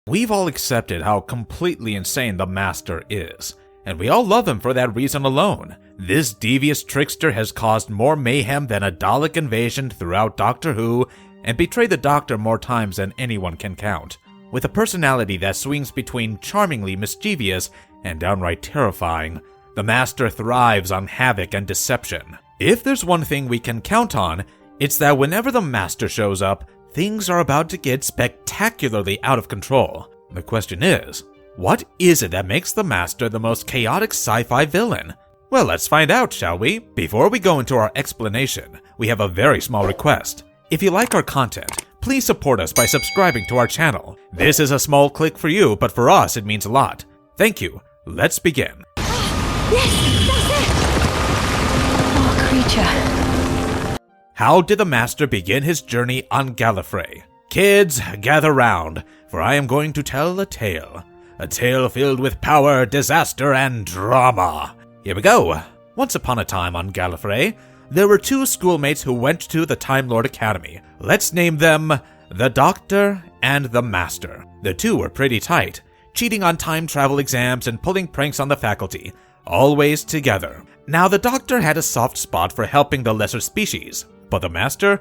We've all accepted how completely insane the Master is, and we all love him for that reason alone. This devious trickster has caused more mayhem than a Dalek invasion throughout Doctor Who, and betrayed the Doctor more times than anyone can count. With a personality that swings between charmingly mischievous and downright terrifying, the Master thrives on havoc and deception. If there's one thing we can count on, it's that whenever the Master shows up, things are about to get spectacularly out of control. The question is, what is it that makes the Master the most chaotic sci-fi villain? Well, let's find out, shall we? Before we go into our explanation, we have a very small request. If you like our content, please support us by subscribing to our channel. This is a small click for you, but for us it means a lot. Thank you. Let's begin. Yes, that's it! Oh, creature. How did the Master begin his journey on Gallifrey? Kids, gather round, for I am going to tell a tale. A tale filled with power, disaster, and drama. Here we go. Once upon a time on Gallifrey, there were two schoolmates who went to the Time Lord Academy. Let's name them the Doctor and the Master. The two were pretty tight, cheating on time travel exams and pulling pranks on the faculty, always together. Now the Doctor had a soft spot for helping the lesser species, but the Master?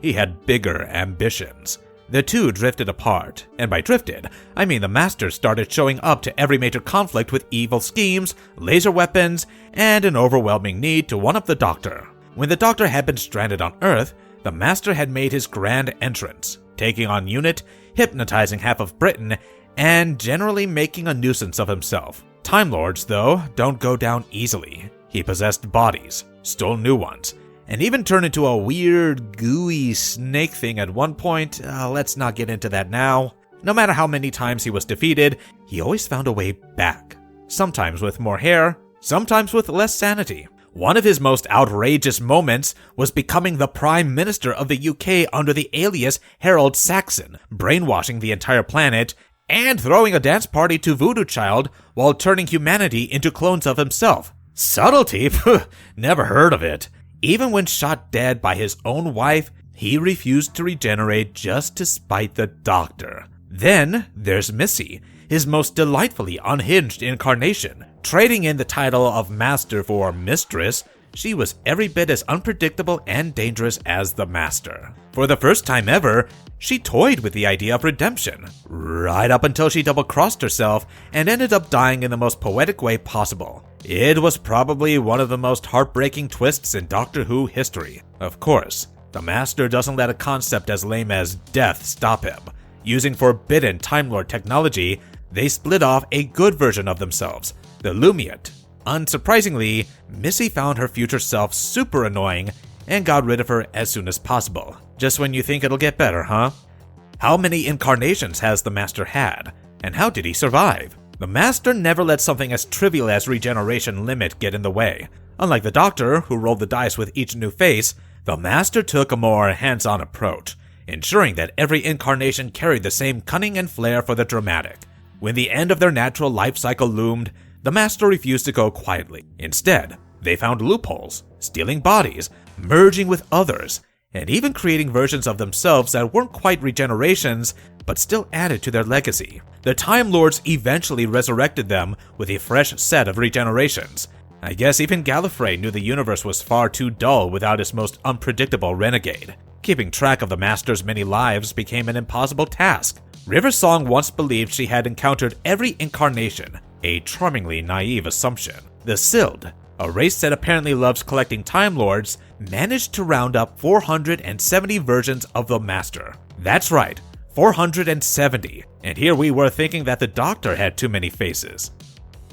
He had bigger ambitions. The two drifted apart, and by drifted, I mean the Master started showing up to every major conflict with evil schemes, laser weapons, and an overwhelming need to one-up the Doctor. When the Doctor had been stranded on Earth, the Master had made his grand entrance, taking on Unit, hypnotizing half of Britain, and generally making a nuisance of himself. Time Lords, though, don't go down easily. He possessed bodies, stole new ones, and even turned into a weird, gooey snake thing at one point. Let's not get into that now. No matter how many times he was defeated, he always found a way back. Sometimes with more hair, sometimes with less sanity. One of his most outrageous moments was becoming the Prime Minister of the UK under the alias Harold Saxon, brainwashing the entire planet, and throwing a dance party to Voodoo Child while turning humanity into clones of himself. Subtlety? Never heard of it. Even when shot dead by his own wife, he refused to regenerate just to spite the Doctor. Then there's Missy, his most delightfully unhinged incarnation. Trading in the title of Master for Mistress, she was every bit as unpredictable and dangerous as the Master. For the first time ever, she toyed with the idea of redemption, right up until she double-crossed herself and ended up dying in the most poetic way possible. It was probably one of the most heartbreaking twists in Doctor Who history. Of course, the Master doesn't let a concept as lame as death stop him. Using forbidden Time Lord technology, they split off a good version of themselves, the Lumiate. Unsurprisingly, Missy found her future self super annoying and got rid of her as soon as possible. Just when you think it'll get better, huh? How many incarnations has the Master had, and how did he survive? The Master never let something as trivial as regeneration limit get in the way. Unlike the Doctor, who rolled the dice with each new face, the Master took a more hands-on approach, ensuring that every incarnation carried the same cunning and flair for the dramatic. When the end of their natural life cycle loomed, the Master refused to go quietly. Instead, they found loopholes, stealing bodies, merging with others, and even creating versions of themselves that weren't quite regenerations, but still added to their legacy. The Time Lords eventually resurrected them with a fresh set of regenerations. I guess even Gallifrey knew the universe was far too dull without its most unpredictable renegade. Keeping track of the Master's many lives became an impossible task. River Song once believed she had encountered every incarnation, a charmingly naive assumption. The Sild, a race that apparently loves collecting Time Lords, managed to round up 470 versions of the Master. That's right, 470. And here we were thinking that the Doctor had too many faces.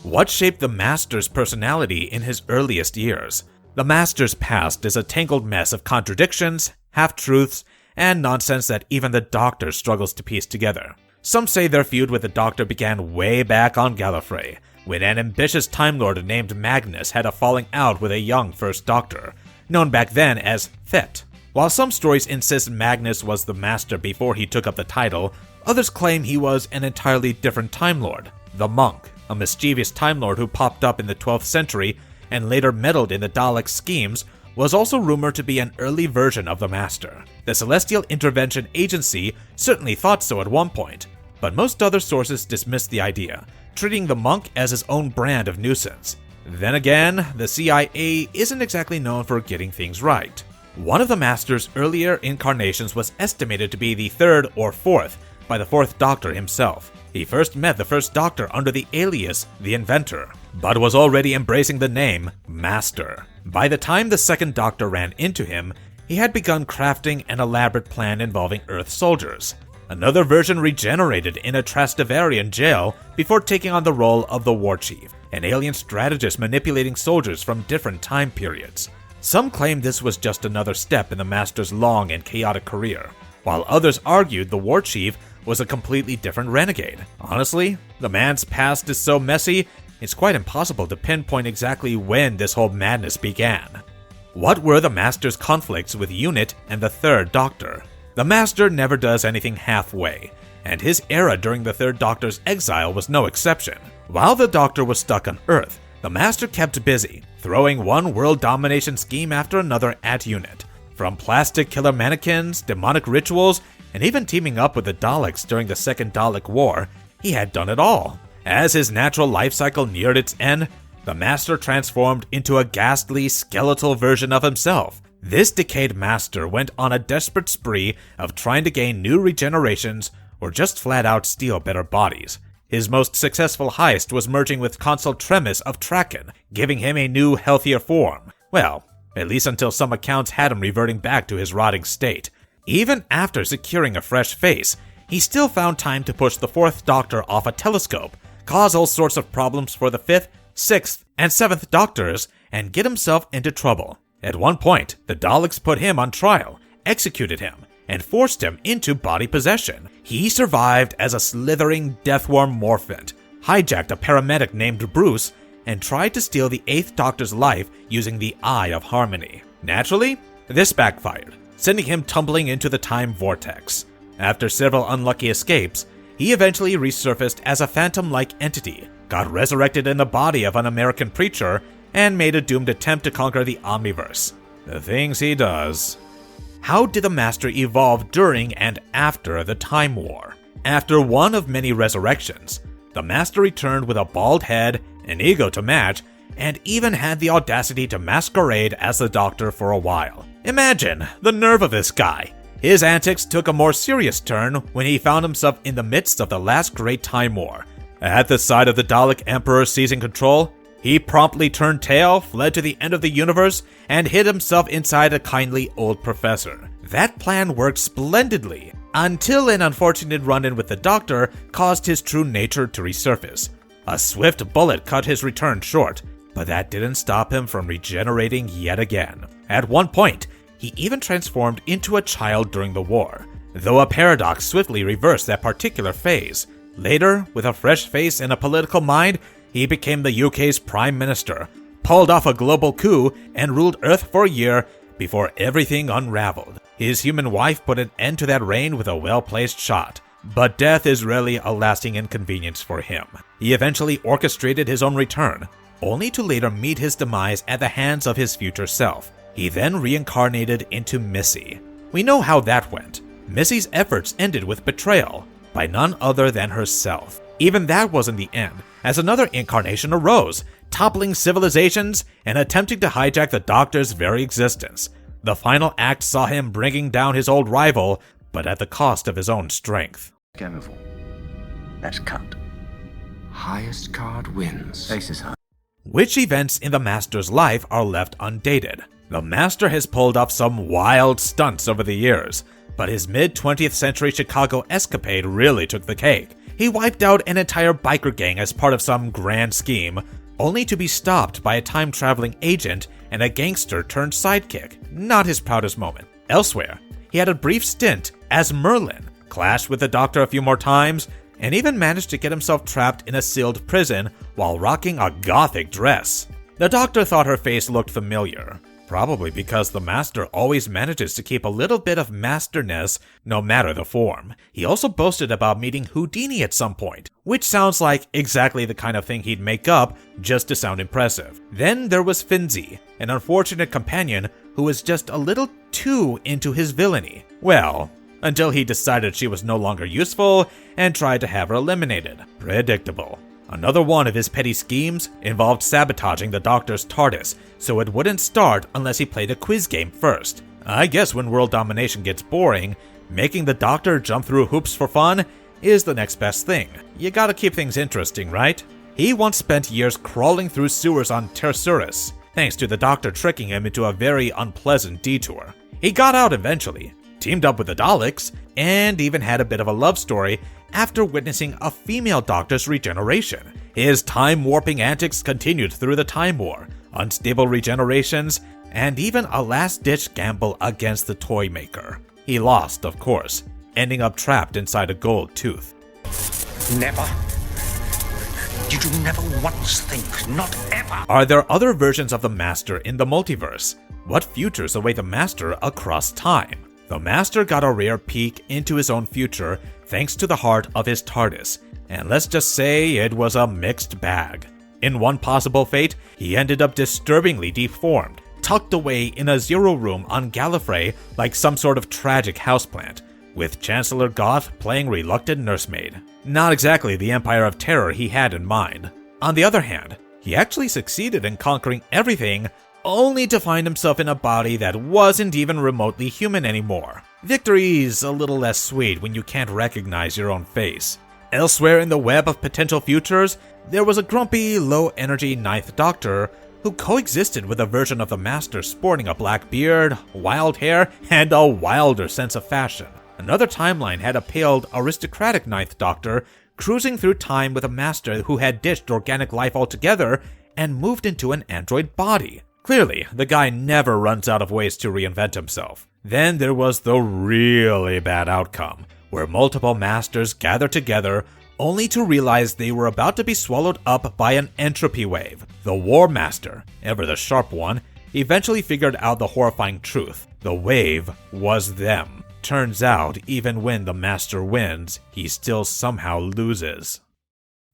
What shaped the Master's personality in his earliest years? The Master's past is a tangled mess of contradictions, half-truths, and nonsense that even the Doctor struggles to piece together. Some say their feud with the Doctor began way back on Gallifrey, when an ambitious Time Lord named Magnus had a falling out with a young First Doctor, known back then as Thet. While some stories insist Magnus was the Master before he took up the title, others claim he was an entirely different Time Lord, the Monk, a mischievous Time Lord who popped up in the 12th century and later meddled in the Dalek schemes, was also rumored to be an early version of the Master. The Celestial Intervention Agency certainly thought so at one point, but most other sources dismissed the idea, treating the monk as his own brand of nuisance. Then again, the CIA isn't exactly known for getting things right. One of the Master's earlier incarnations was estimated to be the third or fourth by the Fourth Doctor himself. He first met the First Doctor under the alias The Inventor, but was already embracing the name Master. By the time the Second Doctor ran into him, he had begun crafting an elaborate plan involving Earth soldiers. Another version regenerated in a Trastevarian jail before taking on the role of the War Chief, an alien strategist manipulating soldiers from different time periods. Some claim this was just another step in the Master's long and chaotic career, while others argued the War Chief was a completely different renegade. Honestly, the man's past is so messy, it's quite impossible to pinpoint exactly when this whole madness began. What were the Master's conflicts with UNIT and the Third Doctor? The Master never does anything halfway, and his era during the Third Doctor's exile was no exception. While the Doctor was stuck on Earth, the Master kept busy, throwing one world domination scheme after another at UNIT. From plastic killer mannequins, demonic rituals, and even teaming up with the Daleks during the Second Dalek War, he had done it all. As his natural life cycle neared its end, the Master transformed into a ghastly, skeletal version of himself. This decayed Master went on a desperate spree of trying to gain new regenerations or just flat out steal better bodies. His most successful heist was merging with Consul Tremis of Traken, giving him a new, healthier form. Well, at least until some accounts had him reverting back to his rotting state. Even after securing a fresh face, he still found time to push the Fourth Doctor off a telescope, cause all sorts of problems for the Fifth, Sixth, and Seventh Doctors, and get himself into trouble. At one point, the Daleks put him on trial, executed him, and forced him into body possession. He survived as a slithering deathworm morphant, hijacked a paramedic named Bruce, and tried to steal the Eighth Doctor's life using the Eye of Harmony. Naturally, this backfired, sending him tumbling into the time vortex. After several unlucky escapes, he eventually resurfaced as a phantom-like entity, got resurrected in the body of an American preacher, and made a doomed attempt to conquer the Omniverse. The things he does. How did the Master evolve during and after the Time War? After one of many resurrections, the Master returned with a bald head, an ego to match, and even had the audacity to masquerade as the Doctor for a while. Imagine the nerve of this guy. His antics took a more serious turn when he found himself in the midst of the last great Time War. At the sight of the Dalek Emperor seizing control, he promptly turned tail, fled to the end of the universe, and hid himself inside a kindly old professor. That plan worked splendidly, until an unfortunate run-in with the Doctor caused his true nature to resurface. A swift bullet cut his return short, but that didn't stop him from regenerating yet again. At one point, he even transformed into a child during the war, though a paradox swiftly reversed that particular phase. Later, with a fresh face and a political mind, he became the UK's Prime Minister, pulled off a global coup, and ruled Earth for a year before everything unraveled. His human wife put an end to that reign with a well-placed shot. But death is rarely a lasting inconvenience for him. He eventually orchestrated his own return, only to later meet his demise at the hands of his future self. He then reincarnated into Missy. We know how that went. Missy's efforts ended with betrayal by none other than herself. Even that wasn't the end, as another incarnation arose, toppling civilizations and attempting to hijack the Doctor's very existence. The final act saw him bringing down his old rival, but at the cost of his own strength. Gamble. That's cut. Highest card wins. Ace is high. Which events in the Master's life are left undated? The Master has pulled off some wild stunts over the years, but his mid-20th century Chicago escapade really took the cake. He wiped out an entire biker gang as part of some grand scheme, only to be stopped by a time-traveling agent and a gangster-turned-sidekick. Not his proudest moment. Elsewhere, he had a brief stint as Merlin, clashed with the Doctor a few more times, and even managed to get himself trapped in a sealed prison while rocking a gothic dress. The Doctor thought her face looked familiar, probably because the Master always manages to keep a little bit of masterness no matter the form. He also boasted about meeting Houdini at some point, which sounds like exactly the kind of thing he'd make up just to sound impressive. Then there was Finzi, an unfortunate companion who was just a little too into his villainy. Well, until he decided she was no longer useful and tried to have her eliminated. Predictable. Another one of his petty schemes involved sabotaging the Doctor's TARDIS so it wouldn't start unless he played a quiz game first. I guess when world domination gets boring, making the Doctor jump through hoops for fun is the next best thing. You gotta keep things interesting, right? He once spent years crawling through sewers on Terceris, thanks to the Doctor tricking him into a very unpleasant detour. He got out eventually, teamed up with the Daleks, and even had a bit of a love story after witnessing a female Doctor's regeneration. His time-warping antics continued through the Time War, unstable regenerations, and even a last-ditch gamble against the Toymaker. He lost, of course, ending up trapped inside a gold tooth. Never. Did you never once think, not ever? Are there other versions of the Master in the multiverse? What futures await the Master across time? The Master got a rare peek into his own future thanks to the heart of his TARDIS, and let's just say it was a mixed bag. In one possible fate, he ended up disturbingly deformed, tucked away in a zero room on Gallifrey like some sort of tragic houseplant, with Chancellor Goth playing reluctant nursemaid. Not exactly the Empire of Terror he had in mind. On the other hand, he actually succeeded in conquering everything, only to find himself in a body that wasn't even remotely human anymore. Victory's a little less sweet when you can't recognize your own face. Elsewhere in the web of potential futures, there was a grumpy, low-energy Ninth Doctor who coexisted with a version of the Master sporting a black beard, wild hair, and a wilder sense of fashion. Another timeline had a paled, aristocratic Ninth Doctor cruising through time with a Master who had ditched organic life altogether and moved into an android body. Clearly, the guy never runs out of ways to reinvent himself. Then there was the really bad outcome, where multiple Masters gathered together only to realize they were about to be swallowed up by an entropy wave. The War Master, ever the sharp one, eventually figured out the horrifying truth. The wave was them. Turns out, even when the Master wins, he still somehow loses.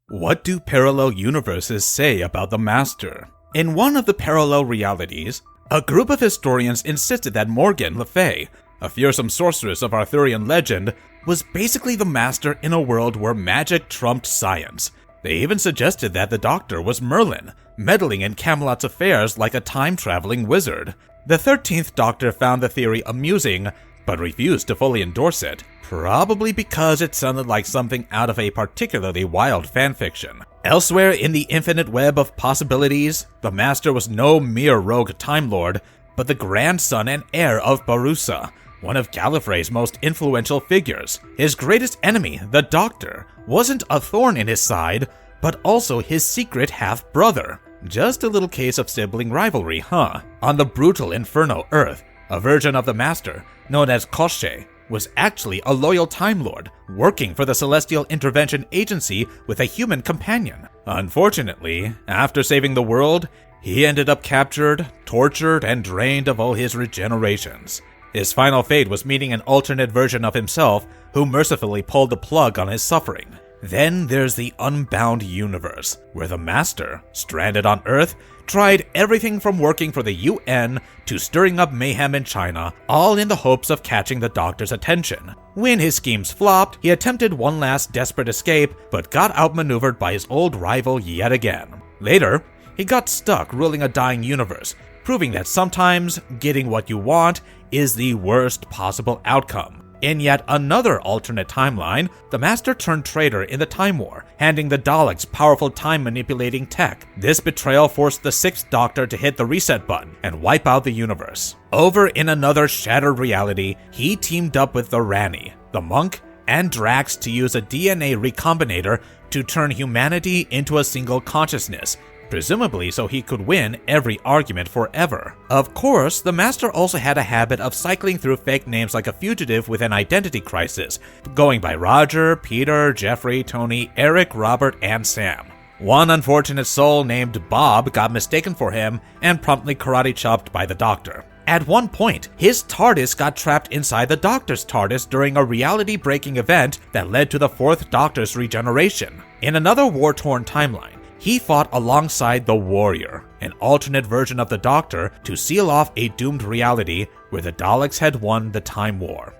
What do parallel universes say about the Master? In one of the parallel realities, a group of historians insisted that Morgan Le Fay, a fearsome sorceress of Arthurian legend, was basically the Master in a world where magic trumped science. They even suggested that the Doctor was Merlin, meddling in Camelot's affairs like a time-traveling wizard. The 13th Doctor found the theory amusing, but refused to fully endorse it, probably because it sounded like something out of a particularly wild fanfiction. Elsewhere in the infinite web of possibilities, the Master was no mere rogue Time Lord, but the grandson and heir of Barusa, one of Gallifrey's most influential figures. His greatest enemy, the Doctor, wasn't a thorn in his side, but also his secret half-brother. Just a little case of sibling rivalry, huh? On the brutal Inferno Earth, a version of the Master, known as Koshche, was actually a loyal Time Lord, working for the Celestial Intervention Agency with a human companion. Unfortunately, after saving the world, he ended up captured, tortured, and drained of all his regenerations. His final fate was meeting an alternate version of himself who mercifully pulled the plug on his suffering. Then there's the Unbound universe, where the Master, stranded on Earth, tried everything from working for the UN to stirring up mayhem in China, all in the hopes of catching the Doctor's attention. When his schemes flopped, he attempted one last desperate escape, but got outmaneuvered by his old rival yet again. Later, he got stuck ruling a dying universe, proving that sometimes getting what you want is the worst possible outcome. In yet another alternate timeline, the Master turned traitor in the Time War, handing the Daleks powerful time-manipulating tech. This betrayal forced the 6th Doctor to hit the reset button and wipe out the universe. Over in another shattered reality, he teamed up with the Rani, the Monk, and Drax to use a DNA recombinator to turn humanity into a single consciousness, presumably so he could win every argument forever. Of course, the Master also had a habit of cycling through fake names like a fugitive with an identity crisis, going by Roger, Peter, Jeffrey, Tony, Eric, Robert, and Sam. One unfortunate soul named Bob got mistaken for him and promptly karate chopped by the Doctor. At one point, his TARDIS got trapped inside the Doctor's TARDIS during a reality-breaking event that led to the 4th Doctor's regeneration. In another war-torn timeline, he fought alongside the Warrior, an alternate version of the Doctor, to seal off a doomed reality where the Daleks had won the Time War.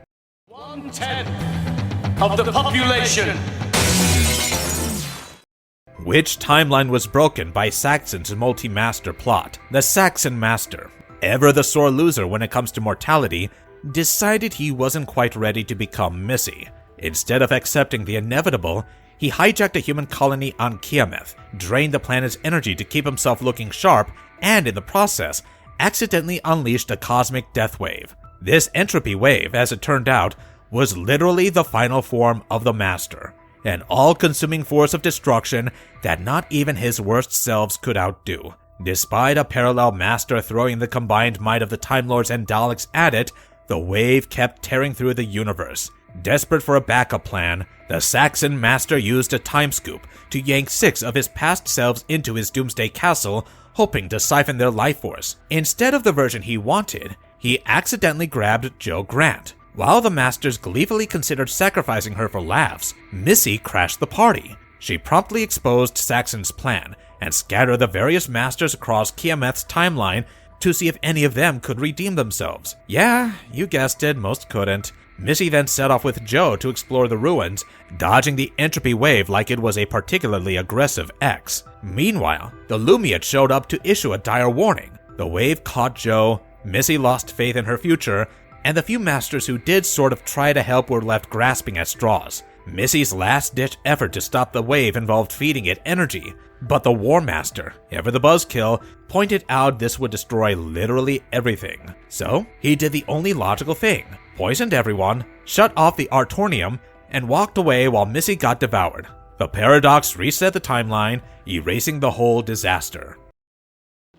1/10 of the population. Which timeline was broken by Saxon's multi-master plot? The Saxon Master, ever the sore loser when it comes to mortality, decided he wasn't quite ready to become Missy. Instead of accepting the inevitable, he hijacked a human colony on Kiameth, drained the planet's energy to keep himself looking sharp, and in the process, accidentally unleashed a cosmic death wave. This entropy wave, as it turned out, was literally the final form of the Master, an all-consuming force of destruction that not even his worst selves could outdo. Despite a parallel Master throwing the combined might of the Time Lords and Daleks at it, the wave kept tearing through the universe. Desperate for a backup plan, the Saxon Master used a time scoop to yank 6 of his past selves into his Doomsday Castle, hoping to siphon their life force. Instead of the version he wanted, he accidentally grabbed Jo Grant. While the Masters gleefully considered sacrificing her for laughs, Missy crashed the party. She promptly exposed Saxon's plan and scattered the various Masters across Kiameth's timeline to see if any of them could redeem themselves. Yeah, you guessed it, most couldn't. Missy then set off with Jo to explore the ruins, dodging the entropy wave like it was a particularly aggressive X. Meanwhile, the Lumiate showed up to issue a dire warning. The wave caught Jo, Missy lost faith in her future, and the few Masters who did sort of try to help were left grasping at straws. Missy's last-ditch effort to stop the wave involved feeding it energy, but the War Master, ever the buzzkill, pointed out this would destroy literally everything. So, he did the only logical thing, poisoned everyone, shut off the Artornium, and walked away while Missy got devoured. The paradox reset the timeline, erasing the whole disaster.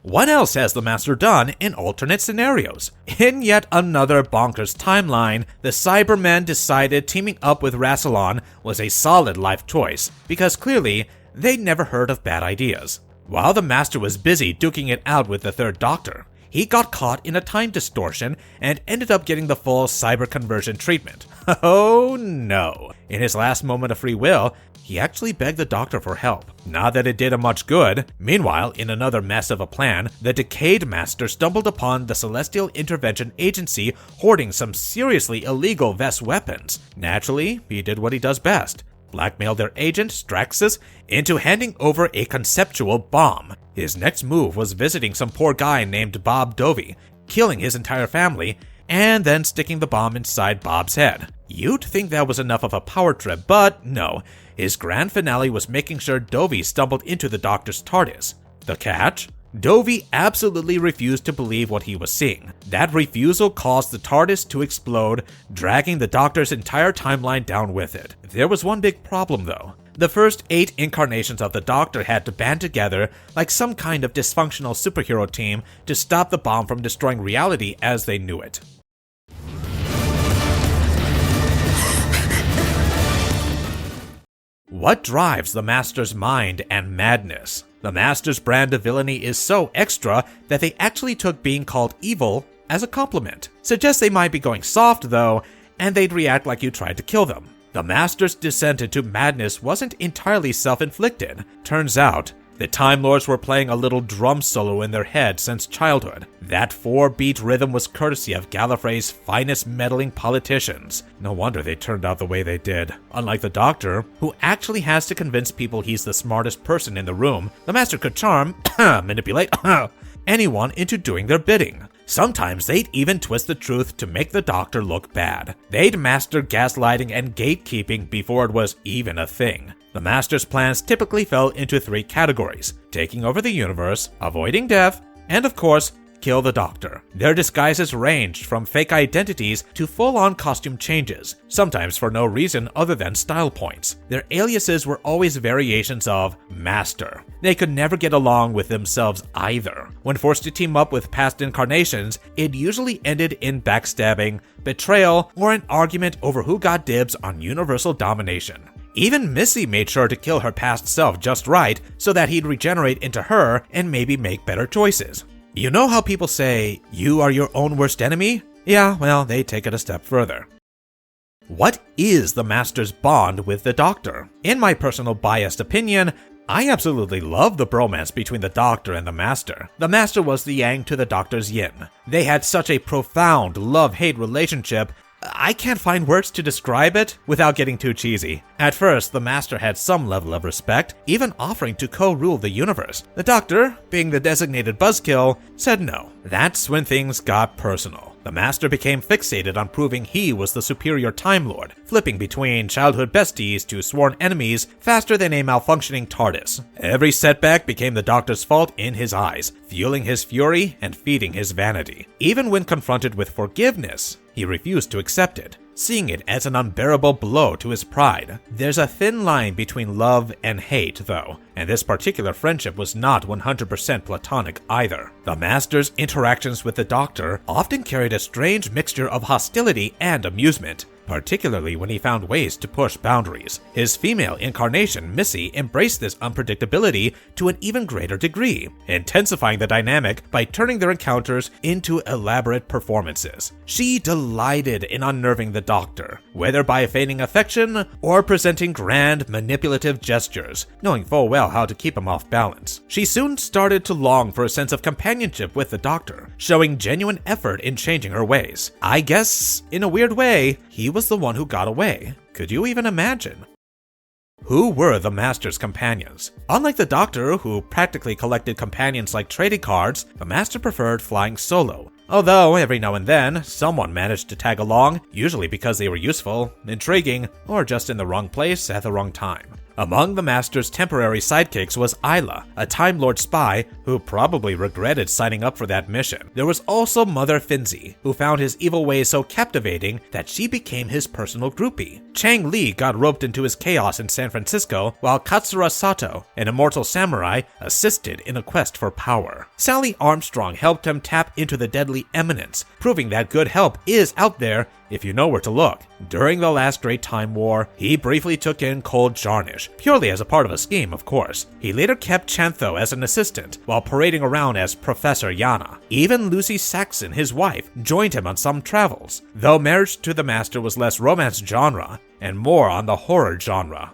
What else has the Master done in alternate scenarios? In yet another bonkers timeline, the Cybermen decided teaming up with Rassilon was a solid life choice, because clearly, they'd never heard of bad ideas. While the Master was busy duking it out with the Third Doctor, he got caught in a time distortion and ended up getting the full cyber conversion treatment. Oh no! In his last moment of free will, he actually begged the Doctor for help. Not that it did him much good. Meanwhile, in another mess of a plan, the Decayed Master stumbled upon the Celestial Intervention Agency hoarding some seriously illegal Vess weapons. Naturally, he did what he does best. Blackmailed their agent, Straxus, into handing over a conceptual bomb. His next move was visiting some poor guy named Bob Dovey, killing his entire family, and then sticking the bomb inside Bob's head. You'd think that was enough of a power trip, but no. His grand finale was making sure Dovey stumbled into the Doctor's TARDIS. The catch? Dovey absolutely refused to believe what he was seeing. That refusal caused the TARDIS to explode, dragging the Doctor's entire timeline down with it. There was one big problem though. The first 8 incarnations of the Doctor had to band together like some kind of dysfunctional superhero team to stop the bomb from destroying reality as they knew it. What drives the Master's mind and madness? The Master's brand of villainy is so extra that they actually took being called evil as a compliment. Suggests they might be going soft though, and they'd react like you tried to kill them. The Master's descent into madness wasn't entirely self-inflicted. Turns out, the Time Lords were playing a little drum solo in their head since childhood. That 4-beat rhythm was courtesy of Gallifrey's finest meddling politicians. No wonder they turned out the way they did. Unlike the Doctor, who actually has to convince people he's the smartest person in the room, the Master could charm, manipulate, anyone into doing their bidding. Sometimes they'd even twist the truth to make the Doctor look bad. They'd master gaslighting and gatekeeping before it was even a thing. The Master's plans typically fell into 3 categories: taking over the universe, avoiding death, and of course, kill the Doctor. Their disguises ranged from fake identities to full-on costume changes, sometimes for no reason other than style points. Their aliases were always variations of Master. They could never get along with themselves either. When forced to team up with past incarnations, it usually ended in backstabbing, betrayal, or an argument over who got dibs on universal domination. Even Missy made sure to kill her past self just right so that he'd regenerate into her and maybe make better choices. You know how people say, you are your own worst enemy? Yeah, well, they take it a step further. What is the Master's bond with the Doctor? In my personal biased opinion, I absolutely love the bromance between the Doctor and the Master. The Master was the yang to the Doctor's yin. They had such a profound love-hate relationship, I can't find words to describe it without getting too cheesy. At first, the Master had some level of respect, even offering to co-rule the universe. The Doctor, being the designated buzzkill, said no. That's when things got personal. The Master became fixated on proving he was the superior Time Lord, flipping between childhood besties to sworn enemies faster than a malfunctioning TARDIS. Every setback became the Doctor's fault in his eyes, fueling his fury and feeding his vanity. Even when confronted with forgiveness, he refused to accept it, seeing it as an unbearable blow to his pride. There's a thin line between love and hate, though, and this particular friendship was not 100% platonic either. The Master's interactions with the Doctor often carried a strange mixture of hostility and amusement, particularly when he found ways to push boundaries. His female incarnation, Missy, embraced this unpredictability to an even greater degree, intensifying the dynamic by turning their encounters into elaborate performances. She delighted in unnerving the Doctor, whether by feigning affection or presenting grand, manipulative gestures, knowing full well how to keep him off balance. She soon started to long for a sense of companionship with the Doctor, showing genuine effort in changing her ways. I guess, in a weird way, he was the one who got away. Could you even imagine? Who were the Master's companions? Unlike the Doctor, who practically collected companions like trading cards, the Master preferred flying solo. Although, every now and then, someone managed to tag along, usually because they were useful, intriguing, or just in the wrong place at the wrong time. Among the Master's temporary sidekicks was Isla, a Time Lord spy who probably regretted signing up for that mission. There was also Mother Finzi, who found his evil ways so captivating that she became his personal groupie. Chang Li got roped into his chaos in San Francisco, while Katsura Sato, an immortal samurai, assisted in a quest for power. Sally Armstrong helped him tap into the deadly eminence, proving that good help is out there if you know where to look. During the last Great Time War, he briefly took in Cold Jarnish, purely as a part of a scheme, of course. He later kept Chantho as an assistant, while parading around as Professor Yana. Even Lucy Saxon, his wife, joined him on some travels, though marriage to the Master was less romance genre, and more on the horror genre.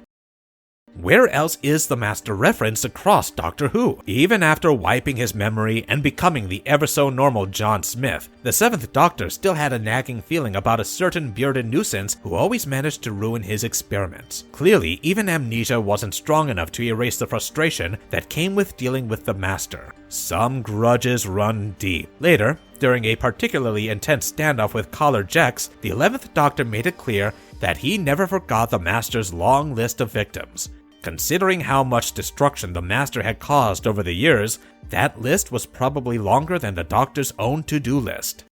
Where else is the Master referenced across Doctor Who? Even after wiping his memory and becoming the ever-so-normal John Smith, the Seventh Doctor still had a nagging feeling about a certain bearded nuisance who always managed to ruin his experiments. Clearly, even amnesia wasn't strong enough to erase the frustration that came with dealing with the Master. Some grudges run deep. Later, during a particularly intense standoff with Collar Jex, the 11th Doctor made it clear that he never forgot the Master's long list of victims. Considering how much destruction the Master had caused over the years, that list was probably longer than the Doctor's own to-do list.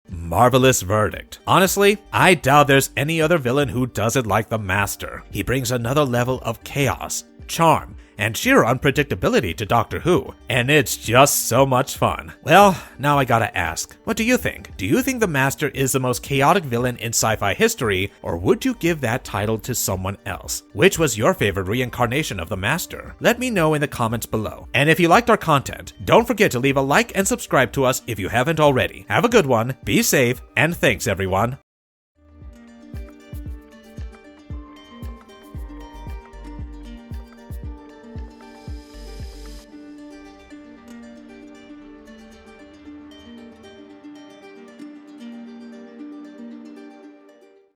Marvelous verdict. Honestly, I doubt there's any other villain who does it like the Master. He brings another level of chaos, charm, and sheer unpredictability to Doctor Who, and it's just so much fun. Well, now I gotta ask, what do you think? Do you think the Master is the most chaotic villain in sci-fi history, or would you give that title to someone else? Which was your favorite reincarnation of the Master? Let me know in the comments below. And if you liked our content, don't forget to leave a like and subscribe to us if you haven't already. Have a good one, be safe, and thanks everyone.